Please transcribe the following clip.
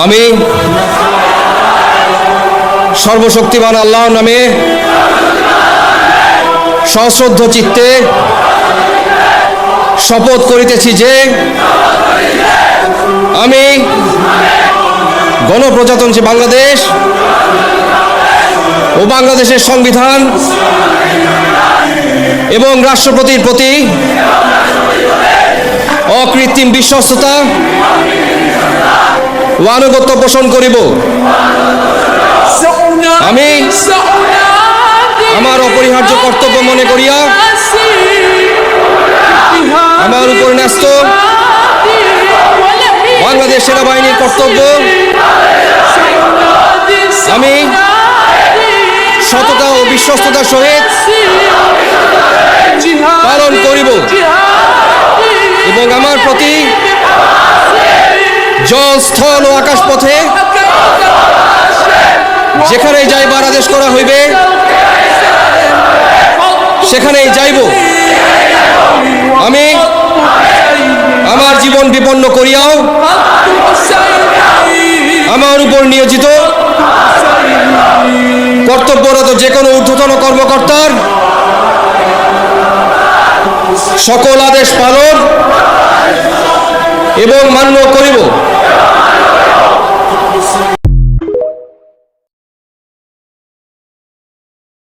আমি সর্বশক্তিমান আল্লাহর নামে সশ্রদ্ধ চিত্তে শপথ করিতেছি যে আমি গণপ্রজাতন্ত্রী বাংলাদেশ ও বাংলাদেশের সংবিধান এবং রাষ্ট্রপতির প্রতি অকৃত্রিম বিশ্বস্ততা ও আনুগত্য পোষণ করিব। আমি আমার অপরিহার্য কর্তব্য মনে করিয়া আমার উপর ন্যস্ত বাংলাদেশ সেনাবাহিনীর কর্তব্য আমি সততা ও বিশ্বস্ততার সহিত পালন করিব এবং আমার প্রতি জল, স্থল ও আকাশ পথে যেখানেই যাইবার আদেশ করা হইবে সেখানেই যাইব। আমি আমার জীবন বিপন্ন করিয়াও আমার উপর নিয়োজিত কর্তব্যরত যে কোনো ঊর্ধ্বতন কর্মকর্তার সকল আদেশ পালন এবং মান্য করিব।